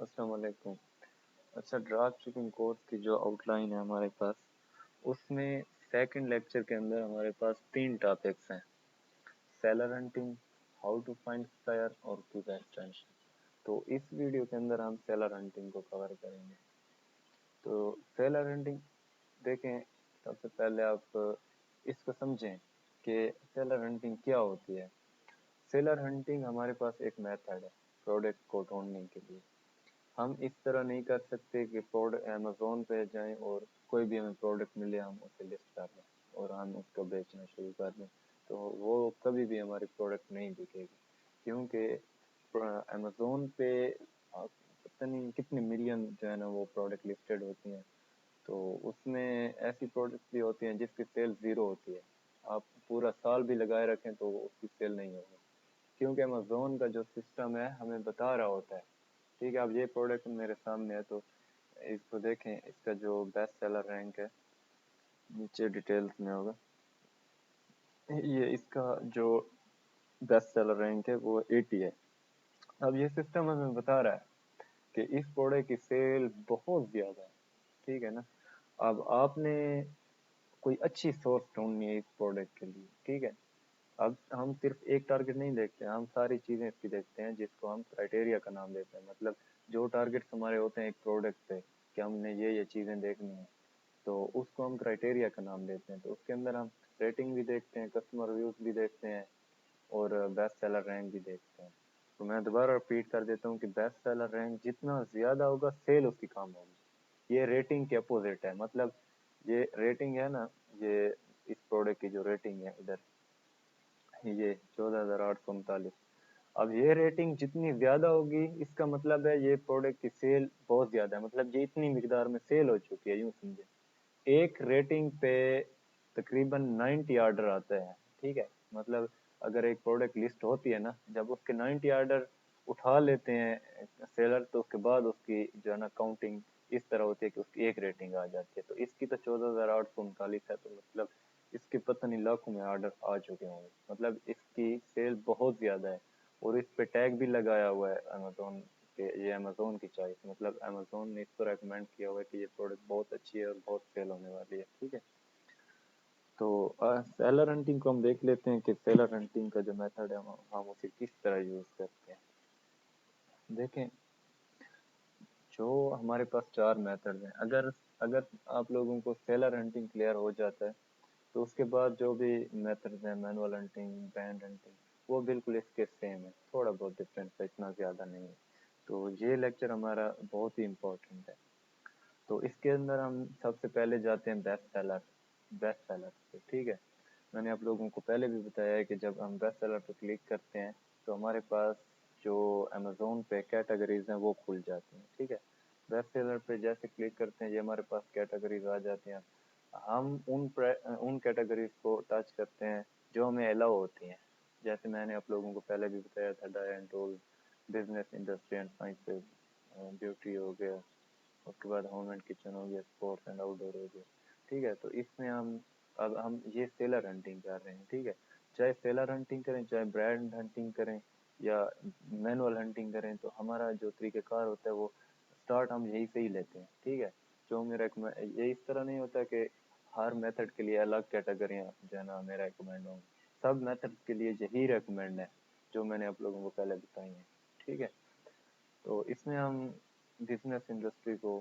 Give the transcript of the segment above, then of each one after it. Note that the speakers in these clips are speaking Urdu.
السلام علیکم. اچھا, ڈراپ شپنگ کورس کی جو آؤٹ لائن ہے ہمارے پاس, اس میں سیکنڈ لیکچر کے اندر ہمارے پاس 3 ٹاپکس ہیں: seller hunting, how to find supplier اور کیپ ایکسٹینشن. تو اس ویڈیو کے اندر ہم سیلر ہنٹنگ کو کور کریں گے. تو سیلر ہنٹنگ دیکھیں, سب سے پہلے آپ اس کو سمجھیں کہ سیلر ہنٹنگ کیا ہوتی ہے. سیلر ہنٹنگ ہمارے پاس ایک میتھڈ ہے پروڈکٹ کو ڈھونڈنے کے لیے. ہم اس طرح نہیں کر سکتے کہ امیزون پہ جائیں اور کوئی بھی ہمیں پروڈکٹ ملے ہم اسے لسٹ کر لیں اور ہم اس کو بیچنا شروع کر دیں. تو وہ کبھی بھی ہماری پروڈکٹ نہیں بکے گی, کیونکہ امیزون پہ پتہ نہیں کتنے ملین جو ہے نا وہ پروڈکٹ لسٹڈ ہوتی ہیں. تو اس میں ایسی پروڈکٹ بھی ہوتی ہیں جس کی سیل زیرو ہوتی ہے. آپ پورا سال بھی لگائے رکھیں تو اس کی سیل نہیں ہوگی, کیونکہ امیزون کا جو سسٹم ہے ہمیں بتا رہا ہوتا ہے. ٹھیک ہے, اب یہ پروڈکٹ میرے سامنے ہے تو اس کو دیکھیں. اس کا جو بیسٹ سیلر رینک ہے نیچے ڈیٹیلز میں ہوگا, یہ اس کا جو بیسٹ سیلر رینک ہے وہ 80 ہے. اب یہ سسٹم ہمیں بتا رہا ہے کہ اس پروڈکٹ کی سیل بہت زیادہ ہے. ٹھیک ہے نا. اب آپ نے کوئی اچھی سورس ڈھونڈنی ہے اس پروڈکٹ کے لیے. ٹھیک ہے, اب ہم صرف ایک ٹارگٹ نہیں دیکھتے, ہم ساری چیزیں اس کی دیکھتے ہیں جس کو ہم کرائٹیریا کا نام دیتے ہیں. مطلب جو ٹارگٹس ہمارے ہوتے ہیں ایک پروڈکٹ پہ کہ ہم نے یہ چیزیں دیکھنی ہیں, تو اس کو ہم کرائٹیریا کا نام دیتے ہیں. تو اس کے اندر ہم ریٹنگ بھی دیکھتے ہیں, کسٹمر ریویوز بھی دیکھتے ہیں, اور بیسٹ سیلر رینک بھی دیکھتے ہیں. تو میں دوبارہ ریپیٹ کر دیتا ہوں کہ بیسٹ سیلر رینک جتنا زیادہ ہوگا سیل اس کی کام ہوگی. یہ ریٹنگ کے اپوزٹ ہے. مطلب یہ ریٹنگ ہے نا, یہ اس پروڈکٹ کی جو ریٹنگ ہے ادھر, یہ 14,839. اب یہ ریٹنگ جتنی زیادہ ہوگی اس کا مطلب ہے یہ پروڈکٹ کی سیل بہت زیادہ ہے. مطلب یہ اتنی مقدار میں سیل ہو چکی ہے. یوں سمجھے ایک ریٹنگ پہ تقریباً 90 آرڈر آتے ہیں. ٹھیک ہے, مطلب اگر ایک پروڈکٹ لسٹ ہوتی ہے نا, جب اس کے 90 آرڈر اٹھا لیتے ہیں سیلر, تو اس کے بعد اس کی جو ہے نا کاؤنٹنگ اس طرح ہوتی ہے کہ اس کی ایک ریٹنگ آ جاتی ہے. تو اس کی تو 14,839 ہے, تو مطلب اس کے پتہ نہیں لاکھوں میں آرڈر آ چکے ہوں گے. مطلب اس کی سیل بہت زیادہ ہے, اور اس پہ ٹیگ بھی لگایا ہوا ہے امیزون کہ یہ امیزون کی چوائس. مطلب امیزون نے اس کو ریکمینڈ کیا ہوا ہے کہ یہ پروڈکٹ بہت اچھی ہے اور بہت سیل ہونے والی ہے. ٹھیک ہے, تو سیلر ہنٹنگ کو ہم دیکھ لیتے ہیں کہ سیلر ہنٹنگ کا جو میتھڈ ہے ہم اسے کس طرح یوز کرتے ہیں. دیکھیں, جو ہمارے پاس 4 میتھڈ ہیں, اگر آپ لوگوں کو سیلر ہنٹنگ کلیئر ہو جاتا ہے تو اس کے بعد جو بھی میتھڈز ہیں, مینول ہنٹنگ, برانڈ ہنٹنگ, وہ بالکل اس کے سیم ہے. تھوڑا بہت ڈفرینس ہے, اتنا زیادہ نہیں ہے. تو یہ لیکچر ہمارا بہت ہی امپورٹنٹ ہے. تو اس کے اندر ہم سب سے پہلے جاتے ہیں بیسٹ سیلر پہ. ٹھیک ہے, میں نے آپ لوگوں کو پہلے بھی بتایا ہے کہ جب ہم بیسٹ سیلر پہ کلک کرتے ہیں تو ہمارے پاس جو امیزون پہ کیٹیگریز ہیں وہ کھل جاتی ہیں. ٹھیک ہے, بیسٹ سیلر پہ جیسے کلک کرتے ہیں یہ ہمارے پاس کیٹیگریز آ جاتی ہیں. ہم ان کیٹیگریز کو ٹچ کرتے ہیں جو ہمیں الاؤ ہوتی ہیں. جیسے میں نے آپ لوگوں کو پہلے بھی بتایا تھا, die and tool, business, industry and sciences, beauty ہو گیا, اس کے بعد ہوم اینڈ کچن ہو گیا, اسپورٹس اینڈ آؤٹ ڈور ہو گیا. ٹھیک ہے, تو اس میں ہم یہ سیلر ہنٹنگ کر رہے ہیں. ٹھیک ہے, چاہے سیلر ہنٹنگ کریں, چاہے برانڈ ہنٹنگ کریں, یا مینول ہنٹنگ کریں, تو ہمارا جو طریقہ کار ہوتا ہے وہ اسٹارٹ ہم یہی سے ہی لیتے ہیں. ٹھیک ہے, جو میرا یہ اس طرح نہیں ہوتا کہ ہر میتھڈ کے لیے الگ کیٹیگریاں جو ہے نا ہمیں ریکمینڈ ہوں. سب میتھڈ کے لیے یہی ریکمینڈ ہے جو میں نے آپ لوگوں کو پہلے بتائی ہیں. ٹھیک ہے, تو اس میں ہم بزنس انڈسٹری کو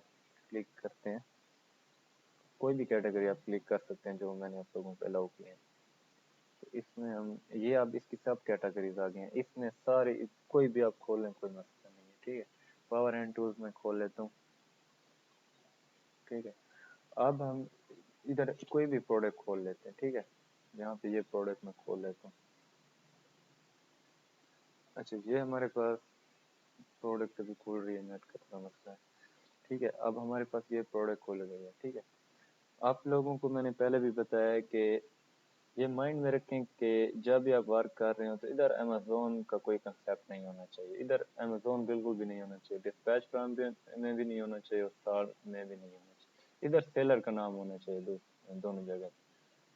کلک کرتے ہیں. کوئی بھی کیٹیگری آپ کلک کر سکتے ہیں جو میں نے آپ لوگوں کو الاؤ کی ہیں. تو اس میں ہم یہ اب اس کی سب کیٹیگریز آ گئی ہیں. اس میں سارے کوئی بھی آپ کھول لیں, کوئی مسئلہ نہیں ہے. ٹھیک ہے, پاور اینڈ ٹولز میں کھول لیتا ہوں. ٹھیک ہے, اب ہم ادھر کوئی بھی پروڈکٹ کھول لیتے ہیں. ٹھیک ہے, یہاں پہ یہ پروڈکٹ میں کھول لیتا ہوں. اچھا, یہ ہمارے پاس پروڈکٹ ابھی کھول رہی ہے, نیٹ کا تھوڑا مسئلہ ہے. ٹھیک ہے, اب ہمارے پاس یہ پروڈکٹ کھول گئی ہے. ٹھیک ہے, آپ لوگوں کو میں نے پہلے بھی بتایا ہے کہ یہ مائنڈ میں رکھیں کہ جب بھی آپ ورک کر رہے ہو تو ادھر امیزون کا کوئی کنسیپٹ نہیں ہونا چاہیے. ادھر امیزون بالکل بھی نہیں ہونا چاہیے, ڈسپیچ فرام میں بھی نہیں ہونا چاہیے, اور اسٹار میں بھی نہیں ہونا چاہیے. ادھر سیلر کا نام ہونا چاہیے دونوں جگہ,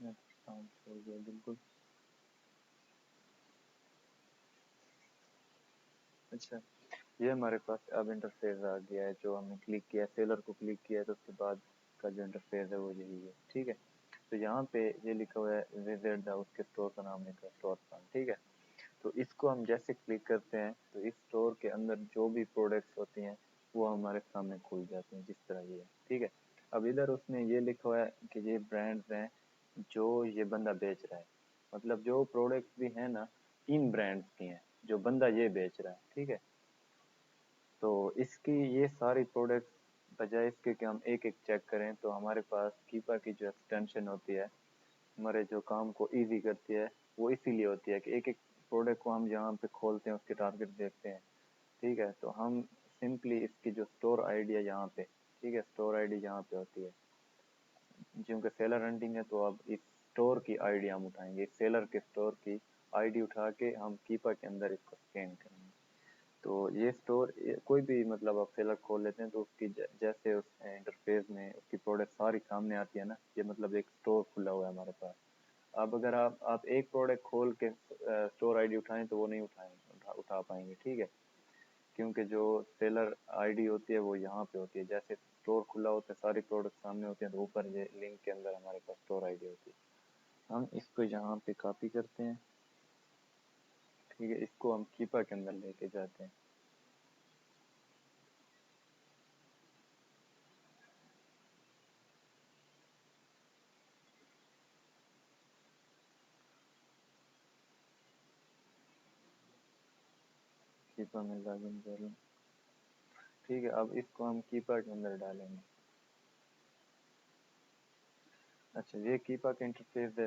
ہو گیا بالکل. اچھا یہ ہمارے پاس اب انٹرفیس آ گیا ہے جو ہم نے کلک کیا سیلر کو کلک کیا تو اس کے بعد کا جو انٹرفیس ہے وہ یہی ہے. ٹھیک ہے تو یہاں پہ یہ لکھا ہوا ہے وزٹ دا اس کے اسٹور کا نام لکھا ہے اسٹور فن. ٹھیک ہے تو اس کو ہم جیسے کلک کرتے ہیں تو اس اسٹور کے اندر جو بھی پروڈکٹس ہوتی ہیں وہ ہمارے سامنے کھل جاتے ہیں جس طرح یہ ہے. ٹھیک ہے اب ادھر اس نے یہ لکھا ہوا ہے کہ یہ برانڈز ہیں جو یہ بندہ بیچ رہا ہے, مطلب جو پروڈکٹس بھی ہیں نا ان برانڈز کی ہیں جو بندہ یہ بیچ رہا ہے. ٹھیک ہے تو اس کی یہ ساری پروڈکٹس بجائے اس کے کہ ہم ایک ایک چیک کریں تو ہمارے پاس کیپا کی جو ایکسٹینشن ہوتی ہے ہمارے جو کام کو ایزی کرتی ہے وہ اسی لیے ہوتی ہے کہ ایک ایک پروڈکٹ کو ہم جہاں پہ کھولتے ہیں اس کے ٹارگٹ دیکھتے ہیں. ٹھیک ہے تو ہم سمپلی اس کی جو اسٹور آئی ڈی ہے یہاں پہ, ٹھیک ہے اسٹور آئی ڈی یہاں پہ ہوتی ہے کیونکہ سیلر رنٹنگ ہے تو اب اس اسٹور کی آئی ڈی ہم اٹھائیں گے, سیلر کے اسٹور کی آئی ڈی اٹھا کے ہم کیپا کے اندر اس کو اسکین کریں گے. تو یہ اسٹور کوئی بھی مطلب آپ سیلر کھول لیتے ہیں تو اس کی جیسے اس انٹرفیس میں اس کی پروڈکٹ ساری سامنے آتی ہے نا, یہ مطلب ایک اسٹور کھلا ہوا ہے ہمارے پاس. اب اگر آپ ایک پروڈکٹ کھول کے اسٹور آئی ڈی اٹھائیں تو وہ نہیں اٹھا پائیں گے. ٹھیک ہے کیونکہ جو سیلر آئی ڈی ہوتی ہے وہ یہاں پہ ہوتی ہے, جیسے اسٹور کھلا ہوتا ہے ساری پروڈکٹ سامنے ہوتے ہیں تو اوپر یہ لنک کے اندر ہمارے پاس اسٹور آئی ڈی ہوتی ہے. ہم اس کو یہاں پہ کاپی کرتے ہیں. ٹھیک ہے اس کو ہم کیپا کے اندر لے کے جاتے ہیں. کیپا میں لاگ ان کر لیں. ٹھیک ہے اب اس کو ہم کیپا کے اندر ڈالیں گے. اچھا یہ کیپا کا انٹرفیس ہے,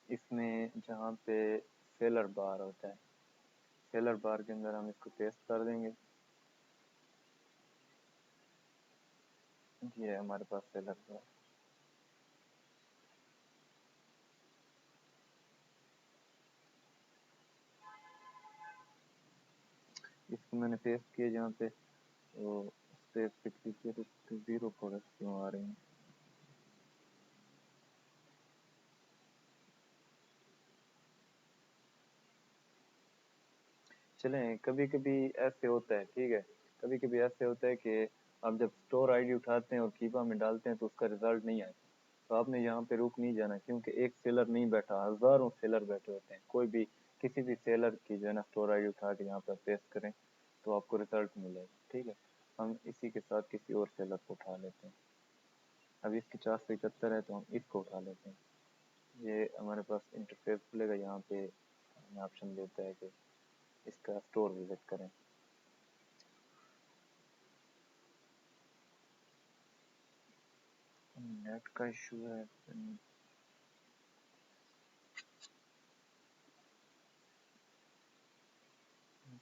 اس میں جہاں پہ سیلر بار ہوتا ہے سیلر بار کے اندر ہم اس کو پیسٹ کر دیں گے. یہ ہے ہمارے پاس سیلر بار. اس کو میں نے پیسٹ کیا جہاں پہ وہ اسپیس پہ کلک کیا تو زیرو پروڈکٹ کیوں آ رہے ہیں. چلیں کبھی کبھی ایسے ہوتا ہے. ٹھیک ہے کبھی کبھی ایسے ہوتا ہے کہ آپ جب اسٹور آئی ڈی اٹھاتے ہیں اور کیپا میں ڈالتے ہیں تو اس کا ریزلٹ نہیں آتا, تو آپ نے یہاں پہ رک نہیں جانا کیونکہ ایک سیلر نہیں بیٹھا, ہزاروں سیلر بیٹھے ہوتے ہیں. کوئی بھی کسی بھی سیلر کی جو ہے نا اسٹور آئی ڈی اٹھا کے یہاں پر پیسٹ کریں تو آپ کو ریزلٹ ملے گا. ٹھیک ہے ہم اسی کے ساتھ کسی اور سیلر کو اٹھا لیتے ہیں. اب اس کی 471 ہے تو ہم اس کو اٹھا لیتے ہیں. یہ ہمارے پاس انٹرفیس کھلے گا, یہاں پہ ہمیں آپشن دیتا ہے کہ اس کا اسٹور وزٹ کریں. نیٹ کا ایشو ہے,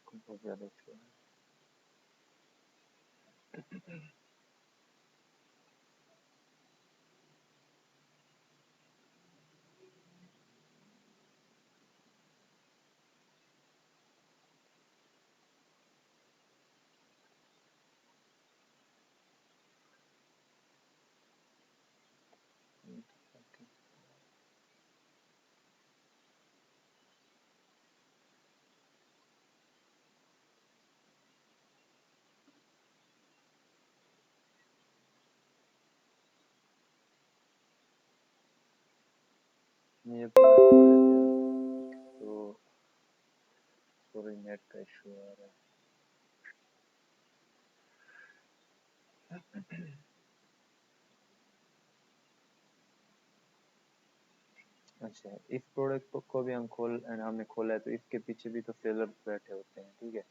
بہت زیادہ ایشو ہے. یہ پورا کھول لیتے ہیں تو پورے نیٹ کا ایشو آ رہا ہے. اچھا اس پروڈکٹ کو بھی ہم نے کھولا ہے تو اس کے پیچھے بھی تو سیلر بیٹھے ہوتے ہیں. ٹھیک ہے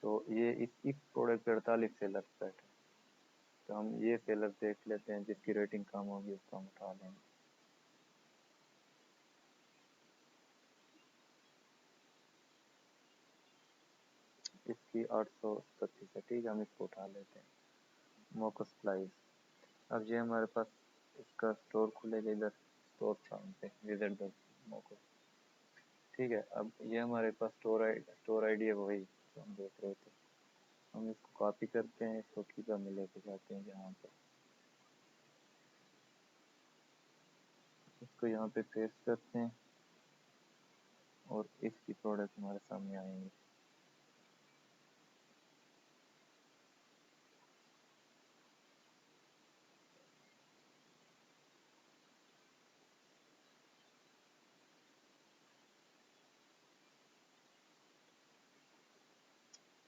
تو یہ اس پروڈکٹ پہ 48 سیلر بیٹھے, تو ہم یہ سیلر دیکھ لیتے ہیں جس کی ریٹنگ کم ہوگی اس کو ہم اٹھا لیں گے. اس کی 837 ہے. ٹھیک ہے ہم اس کو اٹھا لیتے ہیں. موکس پلائز. اب یہ ہمارے پاس اس کا اسٹور کھلے گا ادھر اسٹور فارم پہ وزٹ دا موکس. ٹھیک ہے اب یہ ہمارے پاس اسٹور آئی ڈی ہے وہی جو ہم دیکھ رہے تھے. ہم اس کو کاپی کرتے ہیں, اس کو کیپا میں لے کے جاتے ہیں جہاں پہ اس کو یہاں پہ پیسٹ کرتے ہیں اور اس کی پروڈکٹ ہمارے سامنے آئیں گے.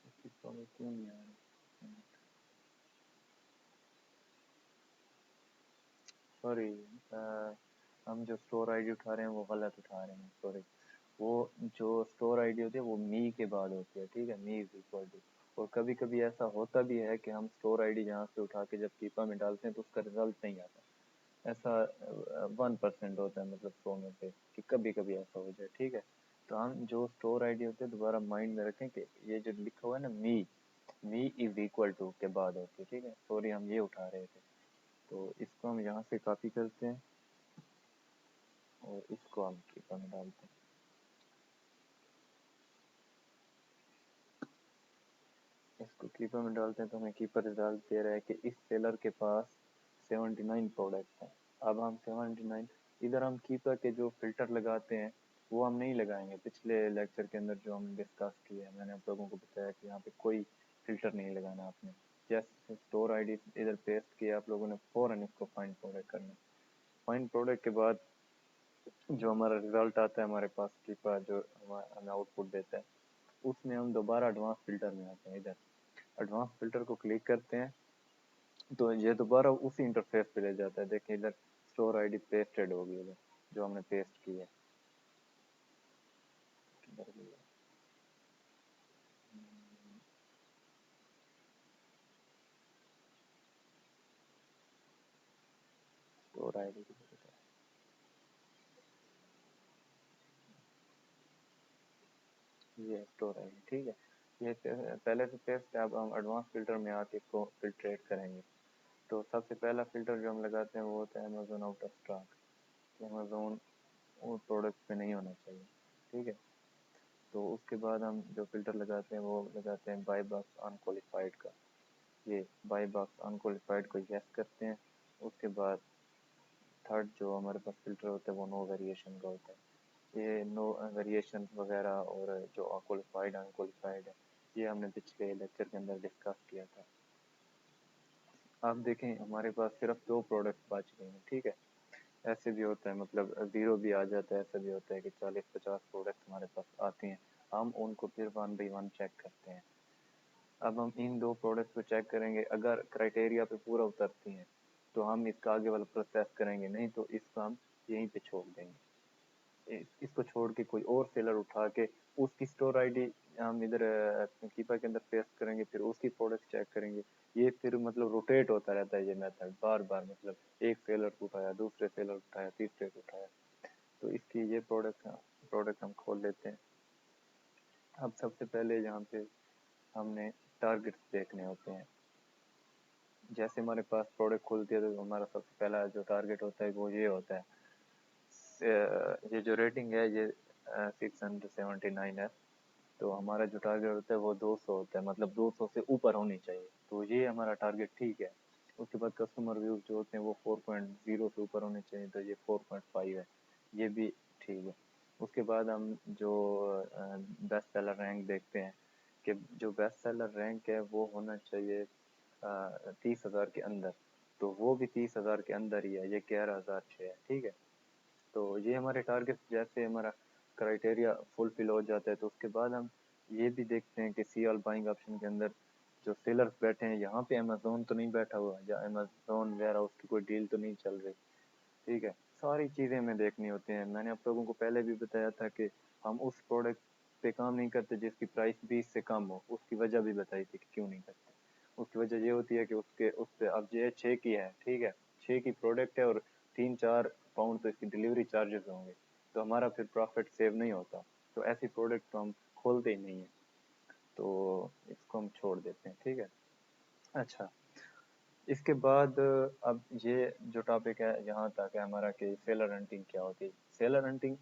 اس کی پروڈکٹ کیوں نہیں آ رہی؟ سوری، ہم جو اسٹور آئی ڈی اٹھا رہے ہیں وہ غلط اٹھا رہے ہیں. سوری، وہ جو اسٹور آئی ڈی ہوتی ہے وہ می کے بعد ہوتی ہے. ٹھیک ہے، می از اکول ٹو. اور کبھی کبھی ایسا ہوتا بھی ہے کہ ہم اسٹور آئی ڈی جہاں سے اٹھا کے جب کیپا میں ڈالتے ہیں تو اس کا رزلٹ نہیں آتا. ایسا 1% ہوتا ہے، مطلب 100 میں سے کہ کبھی کبھی ایسا ہو جائے. ٹھیک ہے، تو ہم جو اسٹور آئی ڈی ہوتے ہیں دوبارہ مائنڈ میں رکھیں کہ یہ جو لکھا ہوا ہے نا می از اکول ٹو کے بعد ہوتی ہے. ٹھیک ہے، سوری ہم یہ اٹھا رہے تھے. تو اس کو ہم یہاں سے کاپی کرتے ہیں اور اس کو ہم کیپا میں ڈالتے ہیں. اس کو کیپر میں ڈالتے ہیں تو ہمیں کیپر رزلٹ دے رہا ہے کہ اس سیلر کے پاس 79 پروڈکٹس ہیں. اب ہم 79 ادھر ہم کیپر کے جو فلٹر لگاتے ہیں وہ ہم نہیں لگائیں گے. پچھلے لیکچر کے اندر جو ہم نے ڈسکس کیا ہے میں نے آپ لوگوں کو بتایا کہ یہاں پہ کوئی فلٹر نہیں لگانا. آپ نے جیسے اسٹور آئی ڈی ادھر پیسٹ کیا آپ لوگوں نے فوراً اس کو فائنڈ پروڈکٹ کرنا. فائنڈ پروڈکٹ کے بعد جو ہمارا رزلٹ آتا ہے ہمارے پاس کیپر جو ہمیں آؤٹ پٹ دیتا ہے اس میں ہم دوبارہ ایڈوانس فلٹر میں آتے ہیں. ادھر ایڈوانس فلٹر کو کلک کرتے ہیں تو یہ دوبارہ اسی انٹرفیس پہ لے جاتا ہے. دیکھیں ادھر اسٹور آئی ڈی پیسٹڈ ہوگی ادھر جو ہم نے پیسٹ کی ہے. اسٹور آئی ڈی یہ اسٹور آئی ڈی. ٹھیک ہے، یہ پہلے سے پیسٹ ہے. اب ہم ایڈوانس فلٹر میں آ کے اس کو فلٹریٹ کریں گے. تو سب سے پہلا فلٹر جو ہم لگاتے ہیں وہ ہوتا ہے Amazon out of stock. Amazon وہ پروڈکٹ پہ نہیں ہونا چاہیے. ٹھیک ہے، تو اس کے بعد ہم جو فلٹر لگاتے ہیں وہ لگاتے ہیں بائی باکس ان کوالیفائڈ کا. یہ بائی باکس ان کوالیفائڈ کو یس کرتے ہیں. اس کے بعد تھرڈ جو ہمارے پاس فلٹر ہوتا ہے وہ نو ویریشن کا ہوتا ہے. یہ نو ویریشن وغیرہ اور جو کوالیفائڈ ان کوالیفائڈ ہے یہ ہم نے پچھلے لیکچر کے اندر ڈسکس کیا تھا. آپ دیکھیں ہمارے پاس صرف 2 پروڈکٹ بچ گئے ہیں. ٹھیک ہے، ایسے بھی ہوتا ہے، مطلب 0 بھی آ جاتا ہے. ایسا بھی ہوتا ہے کہ 40-50 پروڈکٹ ہمارے پاس آتے ہیں. ہم ان کو پھر 1 بائی 1 چیک کرتے ہیں. اب ہم ان 2 پروڈکٹ کو چیک کریں گے. اگر کرائٹیریا پہ پورا اترتی ہیں تو ہم اس کا آگے والا پروسیس کریں گے، نہیں تو اس کو ہم یہیں پہ چھوڑ دیں گے. اس کو چھوڑ کے کوئی اور سیلر اٹھا کے اس کی اسٹور آئی ڈی ہم ادھر کیپر کے اندر پیسٹ کریں گے، پھر اس کی پروڈکٹ چیک کریں گے. یہ پھر مطلب روٹیٹ ہوتا رہتا ہے یہ میتھڈ بار بار. مطلب ایک سیلر کو اٹھایا، دوسرے سیلر کو اٹھایا، تیسرے کو اٹھایا. تو اس کی یہ پروڈکٹ ہم کھول لیتے ہیں. اب سب سے پہلے یہاں پہ ہم نے ٹارگیٹس دیکھنے ہوتے ہیں. جیسے ہمارے پاس پروڈکٹ کھلتی ہے تو ہمارا سب سے پہلا جو ٹارگیٹ ہوتا ہے وہ یہ ہوتا ہے یہ جو ریٹنگ ہے یہ 679 ہے. تو ہمارا جو ٹارگیٹ ہوتا ہے وہ 200 ہوتا ہے، مطلب 200 سے اوپر ہونی چاہیے. تو یہ ہمارا ٹارگیٹ ٹھیک ہے. اس کے بعد کسٹمر ویوز جو ہوتے ہیں وہ 4.0 سے اوپر ہونے چاہیے، تو یہ 4.5 ہے، یہ بھی ٹھیک ہے. اس کے بعد ہم جو بیسٹ سیلر رینک دیکھتے ہیں کہ جو بیسٹ سیلر رینک ہے وہ ہونا چاہیے 30,000 کے اندر. تو وہ بھی 30,000 کے اندر ہی ہے، یہ 11,006 ہے. ٹھیک ہے، تو یہ ہمارے ٹارگیٹ جیسے ہمارا کرائٹیریا فلفل ہو جاتا ہے تو اس کے بعد ہم یہ بھی دیکھتے ہیں کہ سی آل بائنگ آپشن کے اندر جو سیلرز بیٹھے ہیں یہاں پہ امیزون تو نہیں بیٹھا ہوا یا امیزون ویئر ہاؤس کی کوئی ڈیل تو نہیں چل رہی. ٹھیک ہے، ساری چیزیں ہمیں دیکھنی ہوتی ہیں. میں نے آپ لوگوں کو پہلے بھی بتایا تھا کہ ہم اس پروڈکٹ پہ کام نہیں کرتے جس کی پرائس 20 سے کم ہو. اس کی وجہ بھی بتائی تھی کہ کیوں نہیں کرتے. اس کی وجہ یہ ہوتی ہے کہ اس پہ اب یہ 6 کی ہے. ٹھیک ہے، 6 کی پروڈکٹ ہے اور 3-4 پاؤنڈ تو اس کی ڈلیوری چارجز ہوں گے، تو ہمارا پھر پروفٹ سیو نہیں ہوتا. تو ایسی پروڈکٹ تو ہم کھولتے ہی نہیں ہیں، تو اس کو ہم چھوڑ دیتے ہیں. ٹھیک ہے، اچھا اس کے بعد اب یہ جو ٹاپک ہے یہاں تک ہے ہمارا کہ سیلر ہنٹنگ کیا ہوتی ہے. سیلر ہنٹنگ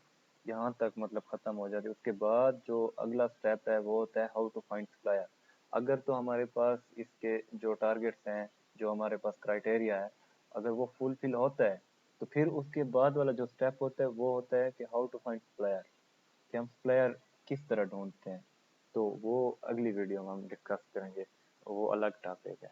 یہاں تک مطلب ختم ہو جاتی ہے. اس کے بعد جو اگلا سٹیپ ہے وہ ہوتا ہے ہاؤ ٹو فائنڈ سپلائر. اگر تو ہمارے پاس اس کے جو ٹارگیٹس ہیں جو ہمارے پاس کرائٹیریا ہے اگر وہ فلفل ہوتا ہے تو پھر اس کے بعد والا جو اسٹیپ ہوتا ہے وہ ہوتا ہے کہ ہاؤ ٹو فائنڈ سپلائر، کہ ہم سپلائر کس طرح ڈھونڈتے ہیں. تو وہ اگلی ویڈیو میں ہم ڈسکس کریں گے، وہ الگ ٹاپک ہے.